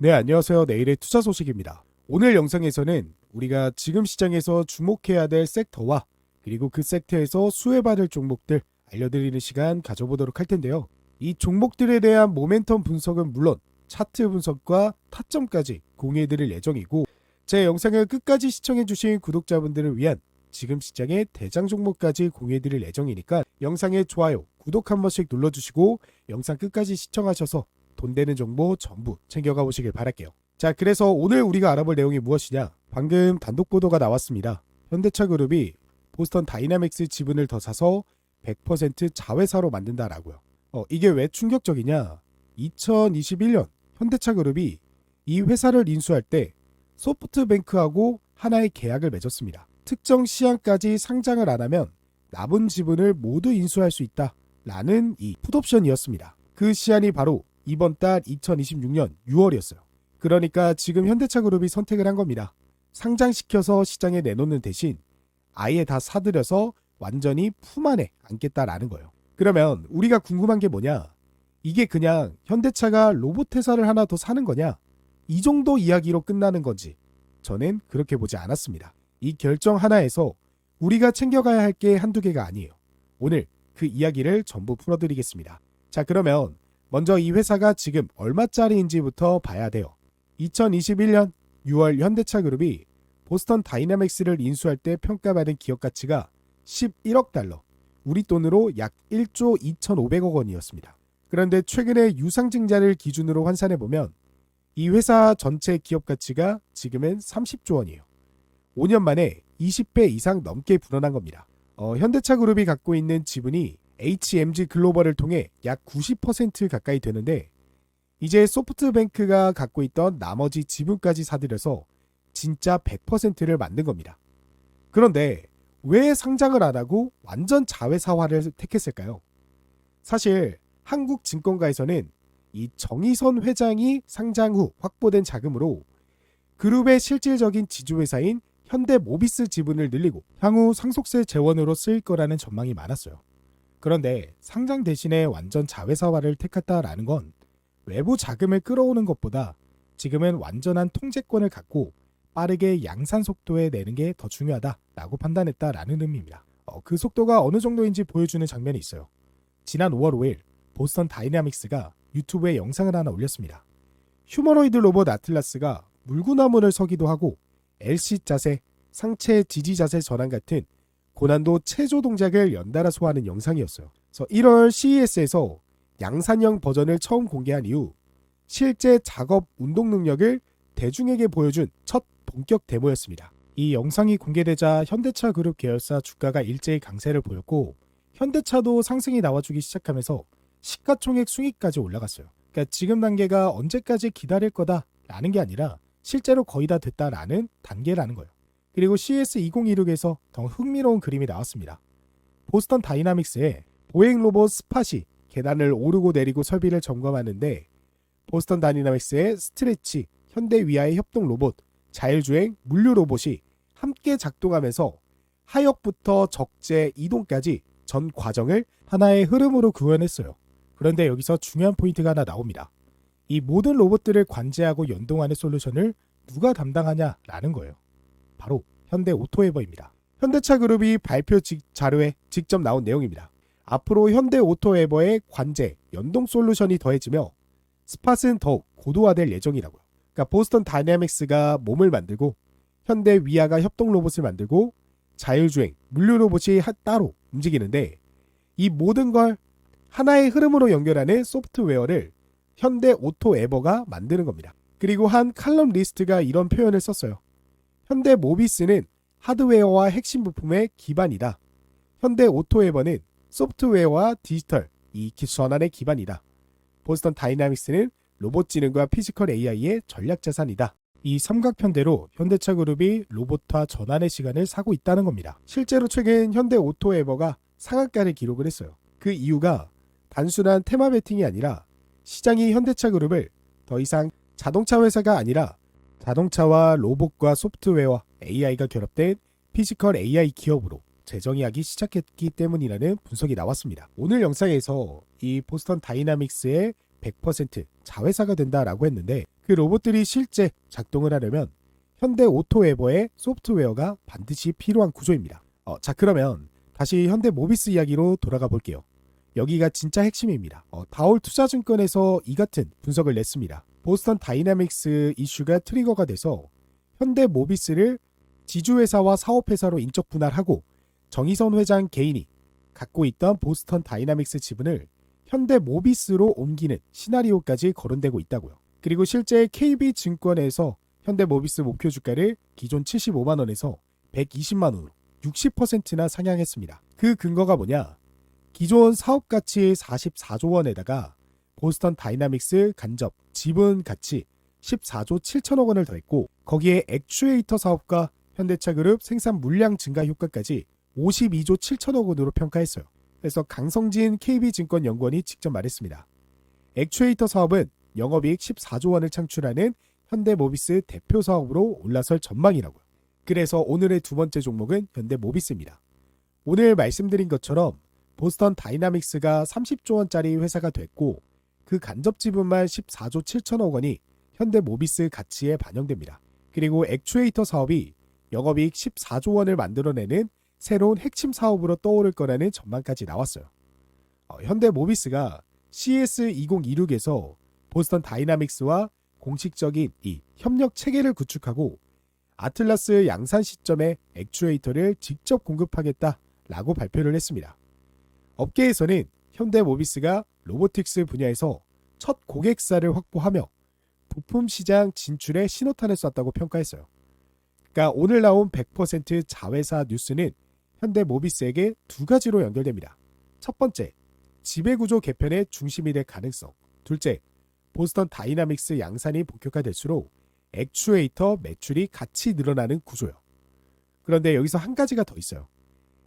네, 안녕하세요. 내일의 투자 소식입니다. 오늘 영상에서는 우리가 지금 시장에서 주목해야 될 섹터와 그리고 그 섹터에서 수혜받을 종목들 알려드리는 시간 가져보도록 할 텐데요. 이 종목들에 대한 모멘텀 분석은 물론 차트 분석과 타점까지 공유해드릴 예정이고, 제 영상을 끝까지 시청해주신 구독자분들을 위한 지금 시장의 대장 종목까지 공유해드릴 예정이니까 영상에 좋아요, 구독 한 번씩 눌러주시고 영상 끝까지 시청하셔서 돈 되는 정보 전부 챙겨가 보시길 바랄게요. 자, 그래서 오늘 우리가 알아볼 내용이 무엇이냐? 방금 단독 보도가 나왔습니다. 현대차 그룹이 보스턴 다이나믹스 지분을 더 사서 100% 자회사로 만든다라고요. 이게 왜 충격적이냐? 2021년 현대차 그룹이 이 회사를 인수할 때 소프트뱅크하고 하나의 계약을 맺었습니다. 특정 시한까지 상장을 안 하면 남은 지분을 모두 인수할 수 있다라는 이 풋옵션이었습니다. 그 시한이 바로 이번 달 2026년 6월이었어요. 그러니까 지금 현대차 그룹이 선택을 한 겁니다. 상장시켜서 시장에 내놓는 대신 아예 다 사들여서 완전히 품 안에 안겠다라는 거예요. 그러면 우리가 궁금한 게 뭐냐? 이게 그냥 현대차가 로봇 회사를 하나 더 사는 거냐? 이 정도 이야기로 끝나는 건지 저는 그렇게 보지 않았습니다. 이 결정 하나에서 우리가 챙겨가야 할 게 한두 개가 아니에요. 오늘 그 이야기를 전부 풀어드리겠습니다. 자, 그러면 먼저 이 회사가 지금 얼마짜리인지부터 봐야 돼요. 2021년 6월 현대차 그룹이 보스턴 다이나믹스를 인수할 때 평가받은 기업 가치가 11억 달러, 우리 돈으로 약 1조 2,500억 원이었습니다. 그런데 최근에 유상증자를 기준으로 환산해보면 이 회사 전체 기업 가치가 지금은 30조 원이에요. 5년 만에 20배 이상 넘게 불어난 겁니다. 현대차 그룹이 갖고 있는 지분이 HMG 글로벌을 통해 약 90% 가까이 되는데, 이제 소프트뱅크가 갖고 있던 나머지 지분까지 사들여서 진짜 100%를 만든 겁니다. 그런데 왜 상장을 안 하고 완전 자회사화를 택했을까요? 사실 한국 증권가에서는 이 정의선 회장이 상장 후 확보된 자금으로 그룹의 실질적인 지주회사인 현대모비스 지분을 늘리고 향후 상속세 재원으로 쓰일 거라는 전망이 많았어요. 그런데 상장 대신에 완전 자회사화를 택했다라는 건 외부 자금을 끌어오는 것보다 지금은 완전한 통제권을 갖고 빠르게 양산 속도에 내는 게 더 중요하다라고 판단했다라는 의미입니다. 그 속도가 어느 정도인지 보여주는 장면이 있어요. 지난 5월 5일 보스턴 다이나믹스가 유튜브에 영상을 하나 올렸습니다. 휴머노이드 로봇 아틀라스가 물구나무를 서기도 하고 LC 자세, 상체 지지 자세 전환 같은 고난도 체조 동작을 연달아 소화하는 영상이었어요. 그래서 1월 CES에서 양산형 버전을 처음 공개한 이후 실제 작업 운동 능력을 대중에게 보여준 첫 본격 데모였습니다. 이 영상이 공개되자 현대차 그룹 계열사 주가가 일제히 강세를 보였고, 현대차도 상승이 나와주기 시작하면서 시가총액 순위까지 올라갔어요. 그러니까 지금 단계가 언제까지 기다릴 거다라는 게 아니라 실제로 거의 다 됐다라는 단계라는 거예요. 그리고 CES 2026에서 더 흥미로운 그림이 나왔습니다. 보스턴 다이나믹스의 보행 로봇 스팟이 계단을 오르고 내리고 설비를 점검하는데, 보스턴 다이나믹스의 스트레치, 현대 위아의 협동 로봇, 자율주행 물류 로봇이 함께 작동하면서 하역부터 적재 이동까지 전 과정을 하나의 흐름으로 구현했어요. 그런데 여기서 중요한 포인트가 하나 나옵니다. 이 모든 로봇들을 관제하고 연동하는 솔루션을 누가 담당하냐라는 거예요. 바로 현대 오토에버입니다. 현대차 그룹이 발표 자료에 직접 나온 내용입니다. 앞으로 현대 오토에버의 관제, 연동 솔루션이 더해지며 스팟은 더욱 고도화될 예정이라고요. 그러니까 보스턴 다이나믹스가 몸을 만들고 현대 위아가 협동 로봇을 만들고 자율주행, 물류 로봇이 따로 움직이는데, 이 모든 걸 하나의 흐름으로 연결하는 소프트웨어를 현대 오토에버가 만드는 겁니다. 그리고 한 칼럼 리스트가 이런 표현을 썼어요. 현대 모비스는 하드웨어와 핵심 부품의 기반이다. 현대 오토에버는 소프트웨어와 디지털, 이 전환의 기반이다. 보스턴 다이나믹스는 로봇 지능과 피지컬 AI의 전략 자산이다. 이 삼각편대로 현대차 그룹이 로봇화 전환의 시간을 사고 있다는 겁니다. 실제로 최근 현대 오토에버가 상한가를 기록을 했어요. 그 이유가 단순한 테마 베팅이 아니라 시장이 현대차 그룹을 더 이상 자동차 회사가 아니라 자동차와 로봇과 소프트웨어, AI가 결합된 피지컬 AI 기업으로 재정의하기 시작했기 때문이라는 분석이 나왔습니다. 오늘 영상에서 이 보스턴 다이나믹스의 100% 자회사가 된다라고 했는데, 그 로봇들이 실제 작동을 하려면 현대 오토에버의 소프트웨어가 반드시 필요한 구조입니다. 자, 그러면 다시 현대 모비스 이야기로 돌아가 볼게요. 여기가 진짜 핵심입니다. 다올 투자증권에서 이 같은 분석을 냈습니다. 보스턴 다이나믹스 이슈가 트리거가 돼서 현대 모비스를 지주회사와 사업회사로 인적 분할하고 정의선 회장 개인이 갖고 있던 보스턴 다이나믹스 지분을 현대 모비스로 옮기는 시나리오까지 거론되고 있다고요. 그리고 실제 KB증권에서 현대 모비스 목표 주가를 기존 75만 원에서 120만 원으로 60%나 상향했습니다. 그 근거가 뭐냐? 기존 사업 가치 44조 원에다가 보스턴 다이나믹스 간접 지분 가치 14조 7천억 원을 더했고 거기에 액추에이터 사업과 현대차 그룹 생산 물량 증가 효과까지 52조 7천억 원으로 평가했어요. 그래서 강성진 KB증권 연구원이 직접 말했습니다. 액추에이터 사업은 영업이익 14조 원을 창출하는 현대모비스 대표 사업으로 올라설 전망이라고요. 그래서 오늘의 두 번째 종목은 현대모비스입니다. 오늘 말씀드린 것처럼 보스턴 다이나믹스가 30조 원짜리 회사가 됐고 그 간접 지분만 14조 7천억 원이 현대모비스 가치에 반영됩니다. 그리고 액추에이터 사업이 영업이익 14조 원을 만들어내는 새로운 핵심 사업으로 떠오를 거라는 전망까지 나왔어요. 현대모비스가 CS2026에서 보스턴 다이나믹스와 공식적인 이 협력 체계를 구축하고 아틀라스 양산 시점에 액추에이터를 직접 공급하겠다라고 발표를 했습니다. 업계에서는 현대모비스가 로보틱스 분야에서 첫 고객사를 확보하며 부품 시장 진출에 신호탄을 쐈다고 평가했어요. 그러니까 오늘 나온 100% 자회사 뉴스는 현대모비스에게 두 가지로 연결됩니다. 첫 번째, 지배구조 개편의 중심이 될 가능성. 둘째, 보스턴 다이나믹스 양산이 본격화될수록 액추에이터 매출이 같이 늘어나는 구조요. 그런데 여기서 한 가지가 더 있어요.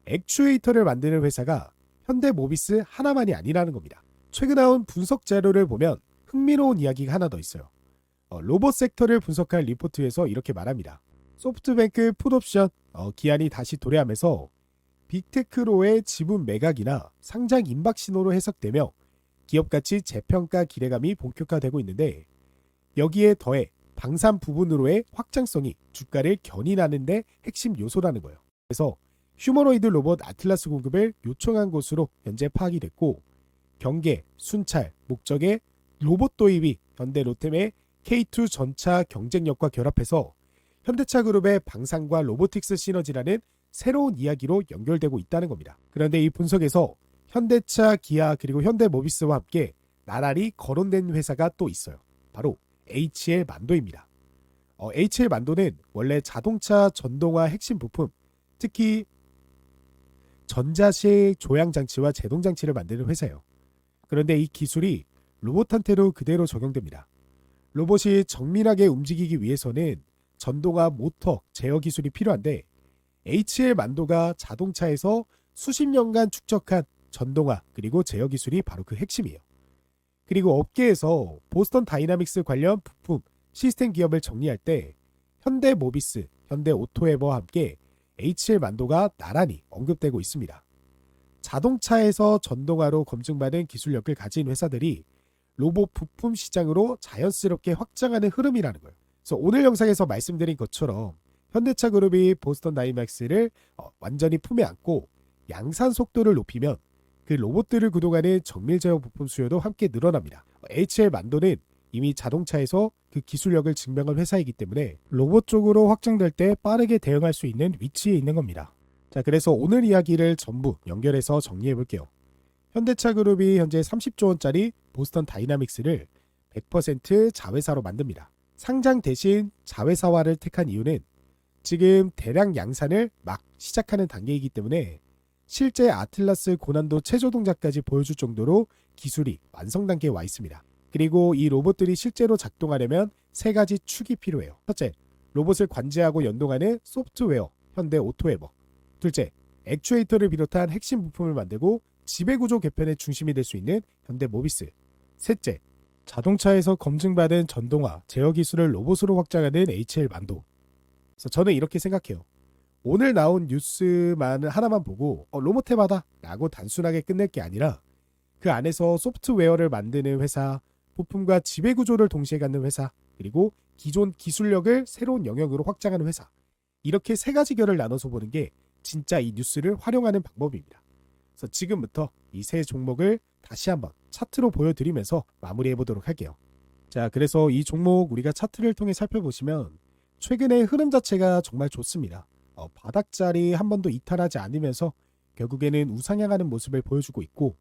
액추에이터를 만드는 회사가 현대모비스 하나만이 아니라는 겁니다. 최근 나온 분석 자료를 보면 흥미로운 이야기가 하나 더 있어요. 로봇 섹터를 분석한 리포트에서 이렇게 말합니다. 소프트뱅크 풋옵션 기한이 다시 도래하면서 빅테크로의 지분 매각이나 상장 임박 신호로 해석되며 기업가치 재평가 기대감이 본격화되고 있는데 여기에 더해 방산 부분으로의 확장성이 주가를 견인하는 데 핵심 요소라는 거예요. 그래서 휴머노이드 로봇 아틀라스 공급을 요청한 것으로 현재 파악이 됐고 경계, 순찰, 목적의 로봇 도입이 현대 로템의 K2 전차 경쟁력과 결합해서 현대차 그룹의 방산과 로보틱스 시너지라는 새로운 이야기로 연결되고 있다는 겁니다. 그런데 이 분석에서 현대차, 기아 그리고 현대모비스와 함께 나란히 거론된 회사가 또 있어요. 바로 HL만도입니다. HL만도는 원래 자동차 전동화 핵심 부품, 특히 전자식 조향장치와 제동장치를 만드는 회사예요. 그런데 이 기술이 로봇한테도 그대로 적용됩니다. 로봇이 정밀하게 움직이기 위해서는 전동화 모터 제어 기술이 필요한데 HL만도가 자동차에서 수십 년간 축적한 전동화 그리고 제어 기술이 바로 그 핵심이에요. 그리고 업계에서 보스턴 다이나믹스 관련 부품 시스템 기업을 정리할 때 현대모비스, 현대오토에버와 함께 HL만도가 나란히 언급되고 있습니다. 자동차에서 전동화로 검증받은 기술력을 가진 회사들이 로봇 부품 시장으로 자연스럽게 확장하는 흐름이라는 거예요. 그래서 오늘 영상에서 말씀드린 것처럼 현대차 그룹이 보스턴 다이나믹스를 완전히 품에 안고 양산 속도를 높이면 그 로봇들을 구동하는 정밀 제어 부품 수요도 함께 늘어납니다. HL만도는 이미 자동차에서 그 기술력을 증명한 회사이기 때문에 로봇 쪽으로 확장될 때 빠르게 대응할 수 있는 위치에 있는 겁니다. 자, 그래서 오늘 이야기를 전부 연결해서 정리해 볼게요. 현대차 그룹이 현재 30조 원짜리 보스턴 다이나믹스를 100% 자회사로 만듭니다. 상장 대신 자회사화를 택한 이유는 지금 대량 양산을 막 시작하는 단계이기 때문에 실제 아틀라스 고난도 체조 동작까지 보여줄 정도로 기술이 완성 단계에 와 있습니다. 그리고 이 로봇들이 실제로 작동하려면 세 가지 축이 필요해요. 첫째, 로봇을 관제하고 연동하는 소프트웨어, 현대 오토에버. 둘째, 액추에이터를 비롯한 핵심 부품을 만들고 지배구조 개편의 중심이 될 수 있는 현대모비스. 셋째, 자동차에서 검증받은 전동화, 제어 기술을 로봇으로 확장하는 HL만도. 그래서 저는 이렇게 생각해요. 오늘 나온 뉴스만 하나만 보고 로봇해봐다 라고 단순하게 끝낼 게 아니라 그 안에서 소프트웨어를 만드는 회사, 부품과 지배구조를 동시에 갖는 회사, 그리고 기존 기술력을 새로운 영역으로 확장하는 회사. 이렇게 세 가지 결을 나눠서 보는 게 진짜 이 뉴스를 활용하는 방법입니다. 그래서 지금부터 이 세 종목을 다시 한번 차트로 보여드리면서 마무리해 보도록 할게요. 자, 그래서 이 종목 우리가 차트를 통해 살펴보시면 최근의 흐름 자체가 정말 좋습니다. 바닥자리 한 번도 이탈하지 않으면서 결국에는 우상향하는 모습을 보여주고 있고,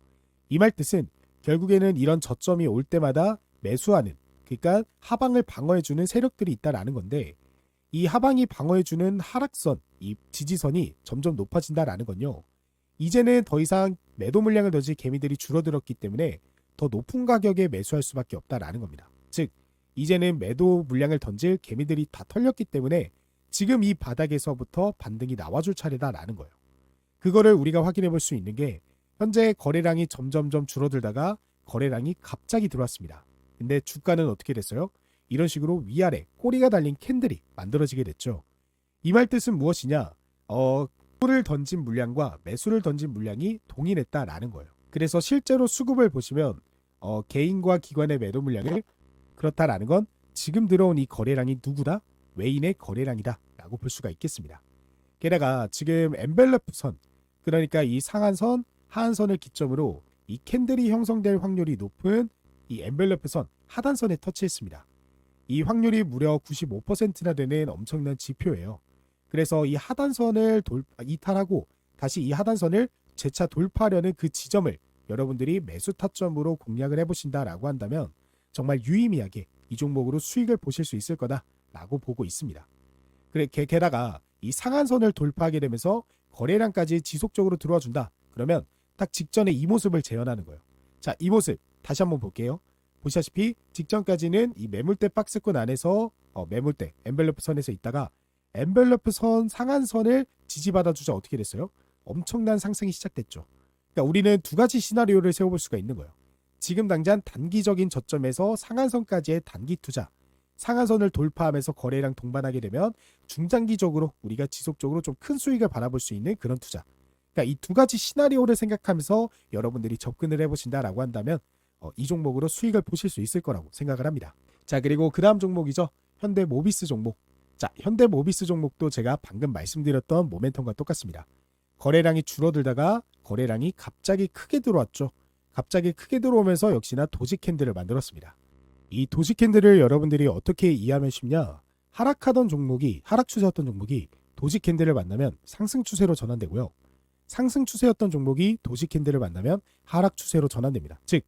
이 말 뜻은 결국에는 이런 저점이 올 때마다 매수하는, 그러니까 하방을 방어해주는 세력들이 있다라는 건데, 이 하방이 방어해주는 하락선, 이 지지선이 점점 높아진다라는 건요, 이제는 더 이상 매도 물량을 던질 개미들이 줄어들었기 때문에 더 높은 가격에 매수할 수밖에 없다라는 겁니다. 즉, 이제는 매도 물량을 던질 개미들이 다 털렸기 때문에 지금 이 바닥에서부터 반등이 나와줄 차례다라는 거예요. 그거를 우리가 확인해 볼 수 있는 게 현재 거래량이 점점점 줄어들다가 거래량이 갑자기 들어왔습니다. 근데 주가는 어떻게 됐어요? 이런 식으로 위아래 꼬리가 달린 캔들이 만들어지게 됐죠. 이 말 뜻은 무엇이냐? 수를 던진 물량과 매수를 던진 물량이 동일했다라는 거예요. 그래서 실제로 수급을 보시면 개인과 기관의 매도 물량을, 그렇다라는 건 지금 들어온 이 거래량이 누구다? 외인의 거래량이다 라고 볼 수가 있겠습니다. 게다가 지금 엔벨러프 선, 그러니까 이 상한선, 하한선을 기점으로 이 캔들이 형성될 확률이 높은 이 엔벨러프 선 하단선에 터치했습니다. 이 확률이 무려 95%나 되는 엄청난 지표예요. 그래서 이 하단선을 이탈하고 다시 이 하단선을 재차 돌파하려는 그 지점을 여러분들이 매수 타점으로 공략을 해보신다라고 한다면 정말 유의미하게 이 종목으로 수익을 보실 수 있을 거다라고 보고 있습니다. 게다가 이 상한선을 돌파하게 되면서 거래량까지 지속적으로 들어와 준다. 그러면 딱 직전에 이 모습을 재현하는 거예요. 자, 이 모습 다시 한번 볼게요. 보시다시피 직전까지는 이 매물대 박스권 안에서 매물대 엔벨러프 선에서 있다가 엔벨러프 선 상한선을 지지받아주자 어떻게 됐어요? 엄청난 상승이 시작됐죠. 그러니까 우리는 두 가지 시나리오를 세워볼 수가 있는 거예요. 지금 당장 단기적인 저점에서 상한선까지의 단기 투자, 상한선을 돌파하면서 거래량 동반하게 되면 중장기적으로 우리가 지속적으로 좀 큰 수익을 바라볼 수 있는 그런 투자. 그러니까 이 두 가지 시나리오를 생각하면서 여러분들이 접근을 해보신다라고 한다면 이 종목으로 수익을 보실 수 있을 거라고 생각을 합니다. 자, 그리고 그 다음 종목이죠. 현대모비스 종목. 자, 현대모비스 종목도 제가 방금 말씀드렸던 모멘텀과 똑같습니다. 거래량이 줄어들다가 거래량이 갑자기 크게 들어왔죠. 갑자기 크게 들어오면서 역시나 도지 캔들을 만들었습니다. 이 도지 캔들을 여러분들이 어떻게 이해하면 쉽냐? 하락하던 종목이, 하락 추세였던 종목이 도지 캔들을 만나면 상승 추세로 전환되고요. 상승 추세였던 종목이 도지 캔들을 만나면 하락 추세로 전환됩니다. 즉,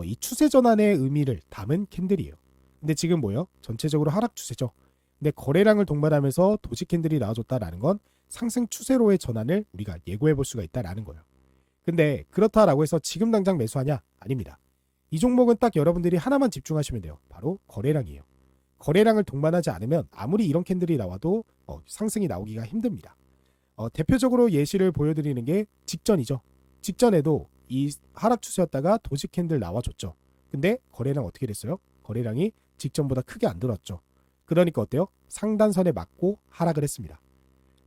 이 추세 전환의 의미를 담은 캔들이에요. 근데 지금 뭐예요? 전체적으로 하락 추세죠. 근데 거래량을 동반하면서 도지 캔들이 나와줬다라는 건 상승 추세로의 전환을 우리가 예고해 볼 수가 있다라는 거예요. 근데 그렇다라고 해서 지금 당장 매수하냐? 아닙니다. 이 종목은 딱 여러분들이 하나만 집중하시면 돼요. 바로 거래량이에요. 거래량을 동반하지 않으면 아무리 이런 캔들이 나와도 상승이 나오기가 힘듭니다. 대표적으로 예시를 보여드리는 게 직전이죠. 직전에도 이 하락 추세였다가 도지 캔들 나와줬죠. 근데 거래량 어떻게 됐어요? 거래량이 직전보다 크게 안 들어왔죠. 그러니까 어때요? 상단선에 맞고 하락을 했습니다.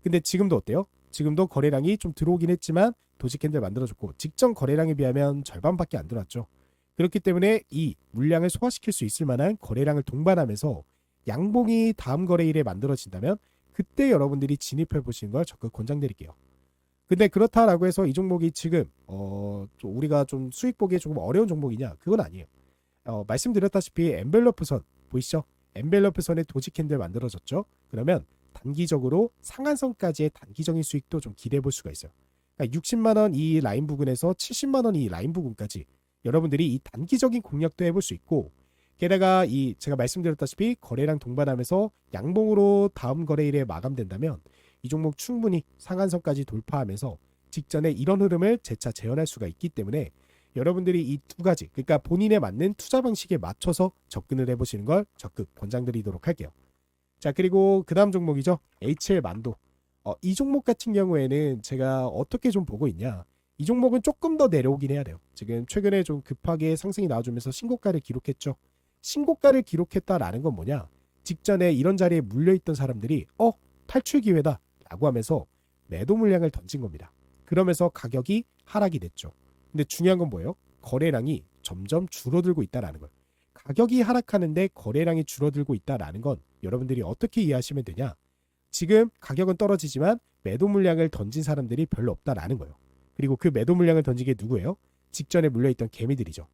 근데 지금도 어때요? 지금도 거래량이 좀 들어오긴 했지만 도지 캔들 만들어줬고 직전 거래량에 비하면 절반밖에 안 들어왔죠. 그렇기 때문에 이 물량을 소화시킬 수 있을 만한 거래량을 동반하면서 양봉이 다음 거래일에 만들어진다면 그때 여러분들이 진입해 보시는 걸 적극 권장드릴게요. 근데 그렇다라고 해서 이 종목이 지금 좀 우리가 좀 수익 보기에 조금 어려운 종목이냐? 그건 아니에요. 말씀드렸다시피 엔벨러프 선 보이시죠? 엔벨러프 선에 도지 캔들 만들어졌죠. 그러면 단기적으로 상한선까지의 단기적인 수익도 좀 기대해 볼 수가 있어요. 그러니까 60만 원 이 라인 부근에서 70만 원 이 라인 부근까지 여러분들이 이 단기적인 공략도 해볼 수 있고, 게다가 이 제가 말씀드렸다시피 거래량 동반하면서 양봉으로 다음 거래일에 마감된다면 이 종목 충분히 상한선까지 돌파하면서 직전에 이런 흐름을 재차 재현할 수가 있기 때문에 여러분들이 이 두 가지, 그러니까 본인에 맞는 투자 방식에 맞춰서 접근을 해보시는 걸 적극 권장드리도록 할게요. 자, 그리고 그 다음 종목이죠. HL 만도. 이 종목 같은 경우에는 제가 어떻게 좀 보고 있냐. 이 종목은 조금 더 내려오긴 해야 돼요. 지금 최근에 좀 급하게 상승이 나와주면서 신고가를 기록했죠. 신고가를 기록했다라는 건 뭐냐. 직전에 이런 자리에 물려있던 사람들이 탈출 기회다 라고 하면서 매도 물량을 던진 겁니다. 그러면서 가격이 하락이 됐죠. 근데 중요한 건 뭐예요? 거래량이 점점 줄어들고 있다라는 거예요. 가격이 하락하는데 거래량이 줄어들고 있다라는 건 여러분들이 어떻게 이해하시면 되냐? 지금 가격은 떨어지지만 매도 물량을 던진 사람들이 별로 없다라는 거예요. 그리고 그 매도 물량을 던진 게 누구예요? 직전에 물려있던 개미들이죠.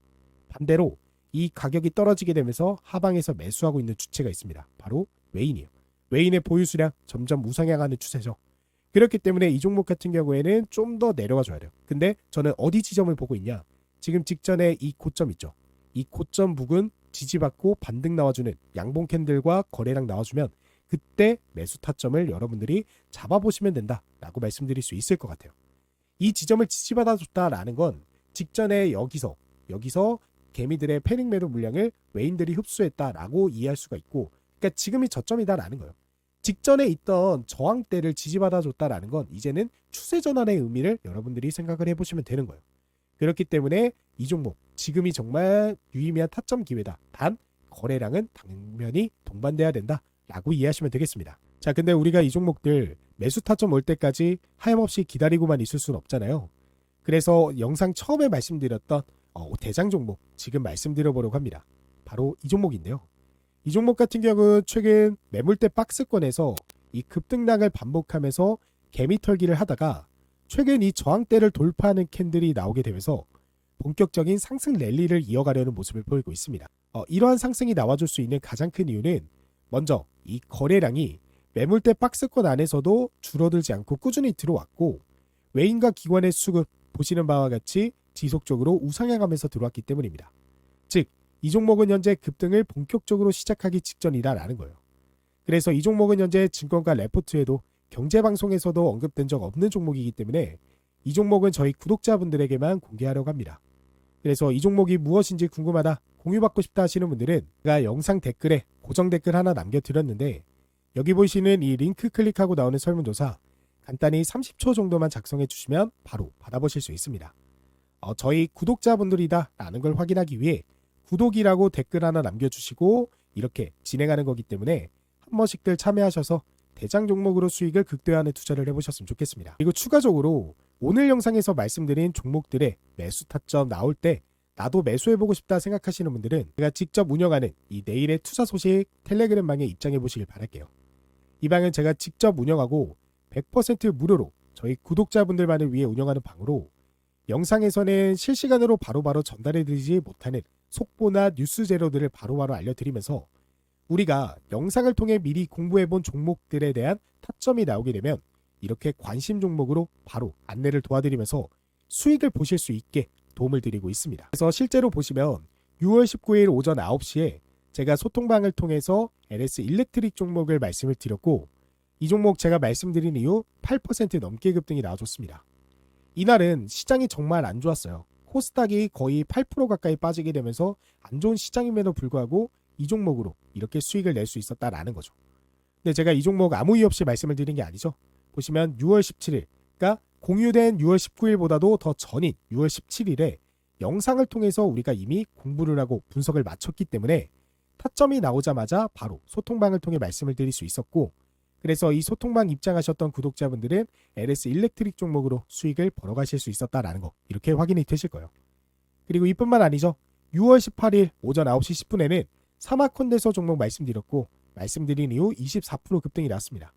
반대로 이 가격이 떨어지게 되면서 하방에서 매수하고 있는 주체가 있습니다. 바로 웨인이에요. 웨인의 보유 수량 점점 우상향하는 추세죠. 그렇기 때문에 이 종목 같은 경우에는 좀 더 내려가 줘야 돼요. 근데 저는 어디 지점을 보고 있냐? 지금 직전에 이 고점 있죠. 이 고점 부근 지지받고 반등 나와주는 양봉 캔들과 거래량 나와주면 그때 매수 타점을 여러분들이 잡아보시면 된다라고 말씀드릴 수 있을 것 같아요. 이 지점을 지지받아줬다라는 건 직전에 여기서 개미들의 패닉 매도 물량을 웨인들이 흡수했다라고 이해할 수가 있고, 그러니까 지금이 저점이다라는 거예요. 직전에 있던 저항대를 지지받아줬다라는 건 이제는 추세 전환의 의미를 여러분들이 생각을 해보시면 되는 거예요. 그렇기 때문에 이 종목 지금이 정말 유의미한 타점 기회다. 단 거래량은 당연히 동반돼야 된다라고 이해하시면 되겠습니다. 자, 근데 우리가 이 종목들 매수 타점 올 때까지 하염없이 기다리고만 있을 수는 없잖아요. 그래서 영상 처음에 말씀드렸던 대장 종목 지금 말씀드려보려고 합니다. 바로 이 종목인데요. 이 종목 같은 경우는 최근 매물대 박스권에서 이 급등락을 반복하면서 개미털기를 하다가 최근 이 저항대를 돌파하는 캔들이 나오게 되면서 본격적인 상승 랠리를 이어가려는 모습을 보이고 있습니다. 이러한 상승이 나와줄 수 있는 가장 큰 이유는 먼저 이 거래량이 매물대 박스권 안에서도 줄어들지 않고 꾸준히 들어왔고, 외인과 기관의 수급 보시는 바와 같이 지속적으로 우상향하면서 들어왔기 때문입니다. 즉, 이 종목은 현재 급등을 본격적으로 시작하기 직전이다라는 거예요. 그래서 이 종목은 현재 증권가 레포트에도 경제방송에서도 언급된 적 없는 종목이기 때문에 이 종목은 저희 구독자분들에게만 공개하려고 합니다. 그래서 이 종목이 무엇인지 궁금하다, 공유받고 싶다 하시는 분들은 제가 영상 댓글에 고정 댓글 하나 남겨드렸는데, 여기 보시는 이 링크 클릭하고 나오는 설문조사 간단히 30초 정도만 작성해 주시면 바로 받아보실 수 있습니다. 저희 구독자분들이다라는 걸 확인하기 위해 구독이라고 댓글 하나 남겨주시고 이렇게 진행하는 거기 때문에 한 번씩들 참여하셔서 대장 종목으로 수익을 극대화하는 투자를 해보셨으면 좋겠습니다. 그리고 추가적으로 오늘 영상에서 말씀드린 종목들의 매수 타점 나올 때 나도 매수해보고 싶다 생각하시는 분들은 제가 직접 운영하는 이 내일의 투자 소식 텔레그램 방에 입장해 보시길 바랄게요. 이 방은 제가 직접 운영하고 100% 무료로 저희 구독자분들만을 위해 운영하는 방으로, 영상에서는 실시간으로 바로바로 전달해드리지 못하는 속보나 뉴스 재료들을 바로바로 알려드리면서 우리가 영상을 통해 미리 공부해본 종목들에 대한 타점이 나오게 되면 이렇게 관심 종목으로 바로 안내를 도와드리면서 수익을 보실 수 있게 도움을 드리고 있습니다. 그래서 실제로 보시면 6월 19일 오전 9시에 제가 소통방을 통해서 LS 일렉트릭 종목을 말씀을 드렸고, 이 종목 제가 말씀드린 이후 8% 넘게 급등이 나와줬습니다. 이날은 시장이 정말 안 좋았어요. 코스닥이 거의 8% 가까이 빠지게 되면서 안 좋은 시장임에도 불구하고 이 종목으로 이렇게 수익을 낼 수 있었다라는 거죠. 근데 제가 이 종목 아무 이유 없이 말씀을 드린 게 아니죠. 보시면 6월 17일, 그러니까 공유된 6월 19일보다도 더 전인 6월 17일에 영상을 통해서 우리가 이미 공부를 하고 분석을 마쳤기 때문에 타점이 나오자마자 바로 소통방을 통해 말씀을 드릴 수 있었고, 그래서 이 소통방 입장하셨던 구독자분들은 LS 일렉트릭 종목으로 수익을 벌어가실 수 있었다라는 거 이렇게 확인이 되실 거예요. 그리고 이뿐만 아니죠. 6월 18일 오전 9시 10분에는 사마콘덴서 종목 말씀드렸고, 말씀드린 이후 24% 급등이 났습니다.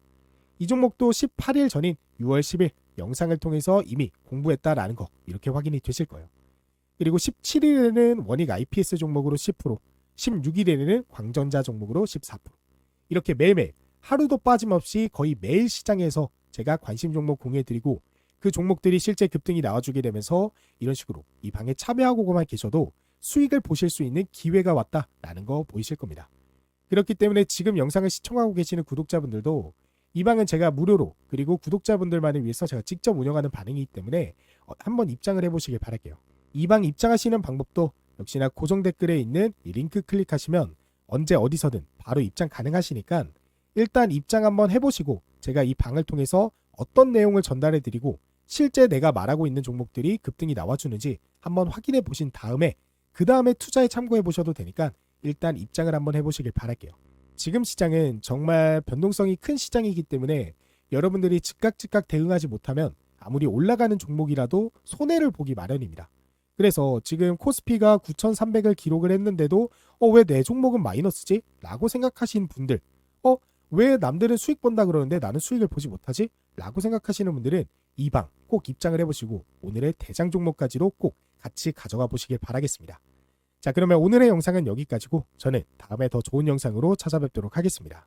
이 종목도 18일 전인 6월 10일 영상을 통해서 이미 공부했다라는 거 이렇게 확인이 되실 거예요. 그리고 17일에는 원익 IPS 종목으로 10%, 16일에는 광전자 종목으로 14%. 이렇게 매일매일 하루도 빠짐없이 거의 매일 시장에서 제가 관심 종목 공유해드리고, 그 종목들이 실제 급등이 나와주게 되면서 이런 식으로 이 방에 참여하고만 계셔도 수익을 보실 수 있는 기회가 왔다라는 거 보이실 겁니다. 그렇기 때문에 지금 영상을 시청하고 계시는 구독자분들도 이 방은 제가 무료로, 그리고 구독자분들만을 위해서 제가 직접 운영하는 방이기 때문에 한번 입장을 해보시길 바랄게요. 이 방 입장하시는 방법도 역시나 고정 댓글에 있는 이 링크 클릭하시면 언제 어디서든 바로 입장 가능하시니까 일단 입장 한번 해보시고 제가 이 방을 통해서 어떤 내용을 전달해드리고 실제 내가 말하고 있는 종목들이 급등이 나와주는지 한번 확인해 보신 다음에 그 다음에 투자에 참고해 보셔도 되니까 일단 입장을 한번 해보시길 바랄게요. 지금 시장은 정말 변동성이 큰 시장이기 때문에 여러분들이 즉각 대응하지 못하면 아무리 올라가는 종목이라도 손해를 보기 마련입니다. 그래서 지금 코스피가 9,300을 기록을 했는데도 왜 내 종목은 마이너스지? 라고 생각하시는 분들, 왜 남들은 수익 본다 그러는데 나는 수익을 보지 못하지? 라고 생각하시는 분들은 이 방 꼭 입장을 해보시고 오늘의 대장 종목까지로 꼭 같이 가져가 보시길 바라겠습니다. 자, 그러면 오늘의 영상은 여기까지고 저는 다음에 더 좋은 영상으로 찾아뵙도록 하겠습니다.